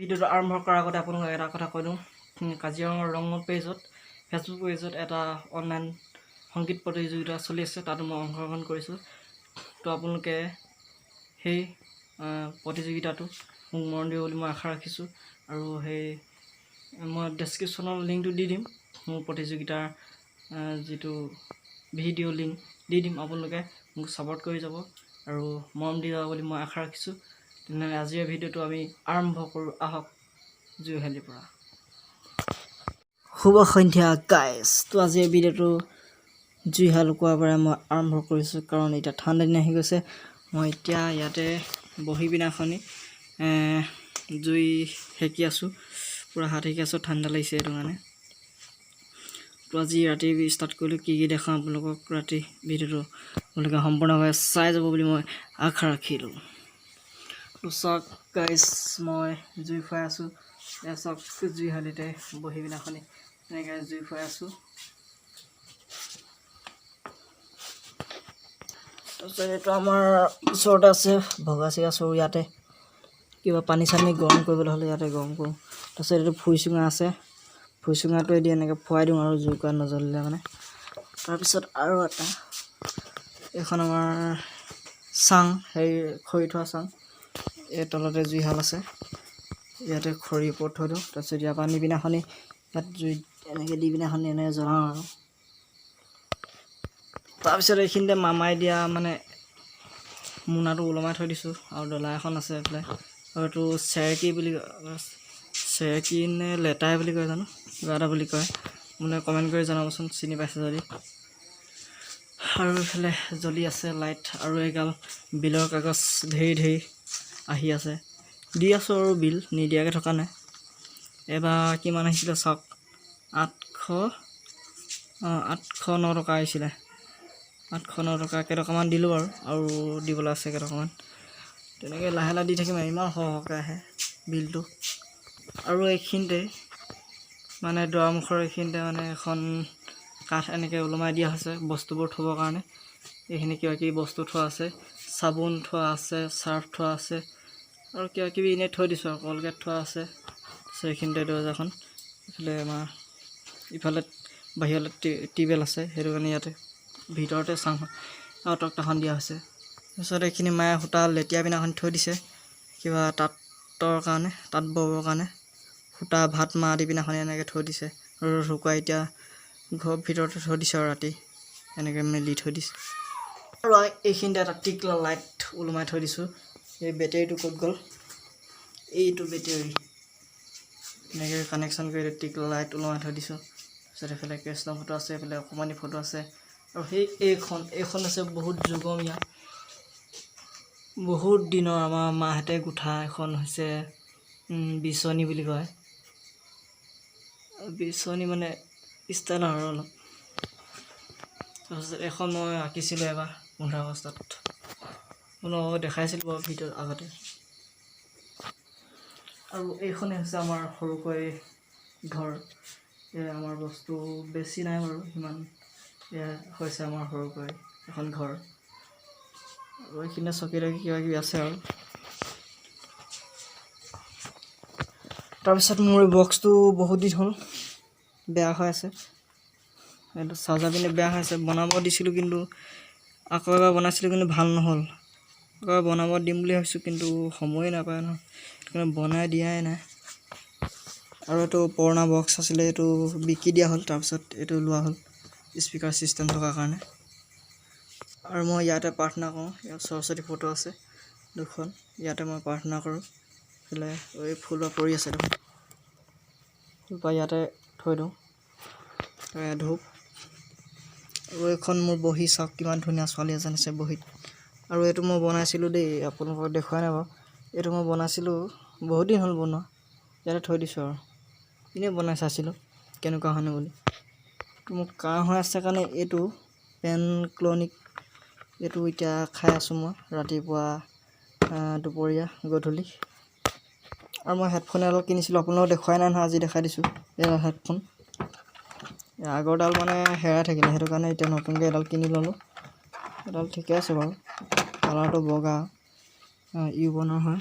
ভিডিঅ'টো আৰম্ভ কৰাৰ আগতে আপোনালোকক এটা কথা কৈ দিওঁ, কাজিৰঙাৰ ৰংমন পেজত ফেচবুক পেজত এটা অনলাইন সংগীত প্ৰতিযোগিতা চলি আছে, তাতো মই অংশগ্ৰহণ কৰিছোঁ। তো আপোনালোকে সেই প্ৰতিযোগিতাটো মোক মৰম দিব বুলি মই আশা ৰাখিছোঁ। আৰু সেই মই ডেছক্ৰিপশ্যনৰ লিংকটো দি দিম, মোৰ প্ৰতিযোগিতাৰ যিটো ভিডিঅ' লিংক দি দিম, আপোনালোকে মোক ছাপোৰ্ট কৰি যাব আৰু মৰম দি যাব বুলি মই আশা ৰাখিছোঁ। তেনেহ'লে আজিৰ ভিডিঅ'টো আমি আৰম্ভ কৰোঁ, আহক জুইহালিৰ পৰা। শুভ সন্ধ্যা গাইজ। তো আজিৰ ভিডিঅ'টো জুইহাল কোৱাৰ পৰাই মই আৰম্ভ কৰিছোঁ, কাৰণ এতিয়া ঠাণ্ডা দিন আহি গৈছে। মই এতিয়া ইয়াতে বহি পিনাখনি জুই সেকি আছোঁ, পূৰা হাত সেকি আছোঁ, ঠাণ্ডা লাগিছে সেইটো কাৰণে। তো আজি ৰাতি ষ্টাৰ্ট কৰিলোঁ, কি দেখাওঁ আপোনালোকক ৰাতি ভিডিঅ'টো আপোনালোকে সম্পূৰ্ণভাৱে চাই যাব বুলি মই আশা ৰাখিলোঁ। তো চাওক গাইজ, মই জুই ফুৱাই আছোঁ। এয়া চাওক জুইহালিতে বহি পিনাখনি এনেকৈ জুই ফুৱাই আছোঁ। তাৰপিছত এইটো আমাৰ ওচৰতে আছে ভগা চিগা চৰু, ইয়াতে কিবা পানী চানী গৰম কৰিবলৈ হ'লে ইয়াতে গৰম কৰোঁ। তাৰপিছত এইটো ফুই চুঙা আছে, ফুই চুঙাটোৱেদি এনেকৈ ফুৱাই দিওঁ আৰু জুই কৰা নজ্বলিলে মানে। তাৰপিছত আৰু এটা এইখন আমাৰ চাং, হেৰি খৰি থোৱা চাং, এই তলতে জুইশাল আছে, ইয়াতে খৰি ওপৰত থৈ দিওঁ। তাৰপিছত ইয়াৰ পৰা নি পিনাখনি ইয়াত জুই এনেকৈ দি পিনাখনি এনেকৈ জ্বলাওঁ আৰু। তাৰপিছত এইখিনিতে মামাই দিয়া মানে মোনাটো ওলমাই থৈ দিছোঁ, আৰু ডলা এখন আছে এইফালে, আৰু এইটো চেৰেকী বুলি কয়, চেৰেকী নে লেটাই বুলি কয় জানো, কিবা এটা বুলি কয়, মানে কমেণ্ট কৰি জনাবচোন চিনি পাইছে যদি। আৰু এইফালে জ্বলি আছে লাইট, আৰু এগাল বিলৰ কাগজ ঢেৰ আহি আছে, দি আছোঁ আৰু বিল নিদিয়াকৈ থকা নাই। এবাৰ কিমান আহিছিলে চাওক, 809 টকা আহিছিলে, 809 টকা, কেইটকামান দিলোঁ আৰু দিবলৈ আছে কেইটকামান। তেনেকৈ লাহে লাহে দি থাকিম, ইমান সৰহকৈ আহে বিলটো। আৰু এইখিনিতে মানে দুৱাৰমুখৰ এইখিনিতে মানে এখন কাঠ এনেকৈ ওলমাই দিয়া হৈছে বস্তুবোৰ থ'বৰ কাৰণে। এইখিনি কিবা কিবি বস্তু থোৱা আছে, চাবোন থোৱা আছে, চাৰ্ফ থোৱা আছে, আৰু কিবা কিবি এনেই থৈ দিছোঁ আৰু কলগেট থোৱা আছে। তাৰপিছত এইখিনিতে দৰ্জাখন, ইফালে আমাৰ ইফালে বাহিৰলৈ টিউবেল আছে, সেইটো কাৰণে ইয়াতে ভিতৰতে চাং আৰু তক্তাখন দিয়া হৈছে। তাৰপিছত এইখিনি মায়ে সূতা লেটিয়াই পিনাখন থৈ দিছে, কিবা তাঁতৰ কাৰণে, তাঁত ববৰ কাৰণে সূতা ভাত মাহ দি পিনাখন এনেকৈ থৈ দিছে, ৰ'দত শুকুৱাই এতিয়া ঘৰৰ ভিতৰতে থৈ দিছে আৰু ৰাতি এনেকৈ মেলি থৈ দিছে। আৰু এইখিনিতে এটা টিকলা লাইট ওলমাই থৈ দিছোঁ। এই বেটেৰীটো ক'ত গ'ল, এইটো বেটেৰী এনেকৈ কানেকশ্যন কৰি টিকলা লাইট ওলমাই থৈ দিছোঁ। তাৰপিছত এইফালে কৃষ্ণ ফটো আছে, এইফালে অকণমানি ফটো আছে, আৰু সেই এইখন আছে বহুত যুগমীয়া, বহুত দিনৰ আমাৰ মাহঁতে গোঁঠা, এখন হৈছে বিচনী বুলি কয়, বিচনী মানে ষ্টাইল আৰু অলপ। তাৰপিছত এখন মই আঁকিছিলোঁ এবাৰ 15 আগষ্টত, মই দেখাইছিলোঁ বাৰু ভিডিঅ'ৰ আগতে। আৰু এইখনেই হৈছে আমাৰ সৰুকৈ ঘৰ, আমাৰ বস্তু বেছি নাই বাৰু সিমান, এয়া হৈছে আমাৰ সৰুকৈ এখন ঘৰ। আৰু এইখিনিতে চকী তকী কিবা কিবি আছে আৰু। তাৰপিছত মোৰ বক্সটো বহুত দিন হ'ল বেয়া হৈ আছে, এইটো চাৰ্জাৰ পিনে বেয়া হৈ আছে, বনাব দিছিলোঁ কিন্তু আকৌ এবাৰ বনাইছিলোঁ কিন্তু ভাল নহ'ল। আকৌ এবাৰ বনাব দিম বুলি ভাবিছোঁ কিন্তু সময়ে নাপায় নহয়, সেইটো কাৰণে বনাই দিয়াই নাই। আৰু এইটো পুৰণা বক্স আছিলে, এইটো বিকি দিয়া হ'ল, তাৰপিছত এইটো লোৱা হ'ল স্পীকাৰ ছিষ্টেম থকাৰ কাৰণে। আৰু মই ইয়াতে প্ৰাৰ্থনা কৰোঁ, ইয়াত সৰস্বতী ফটো আছে দুখন, ইয়াতে মই প্ৰাৰ্থনা কৰোঁ। এইফালে এই ফুলপাহ পৰি আছে দেখোন, ফুলপাহ ইয়াতে থৈ দিওঁ, ধূপ। আৰু এইখন মোৰ বহী চাওক, কিমান ধুনীয়া ছোৱালী এজন আছে বহীত। আৰু এইটো মই বনাইছিলোঁ দেই, আপোনালোকক দেখুৱাই নাই বাৰু, এইটো মই বনাইছিলোঁ বহুত দিন হ'ল বনোৱা, ইয়াতে থৈ দিছোঁ আৰু এনেই বনাই চাইছিলোঁ কেনেকুৱা হয়নে বুলি। মোৰ কাহ হৈ আছে কাৰণে এইটো পেন ক্লনিক, এইটো এতিয়া খাই আছোঁ মই ৰাতিপুৱা, দুপৰীয়া, গধূলি। আৰু মই হেডফোন এডাল কিনিছিলোঁ, আপোনালোকক দেখুৱাই নাই নহয়, আজি দেখাই দিছোঁ। এডাল হেডফোন, আগৰডাল মানে হেৰাই থাকিলে, সেইটো কাৰণে এতিয়া নতুনকৈ এডাল কিনি ল'লোঁ। এডাল ঠিকে আছে বাৰু, কালাৰটো বগা, ইউবনৰ হয়।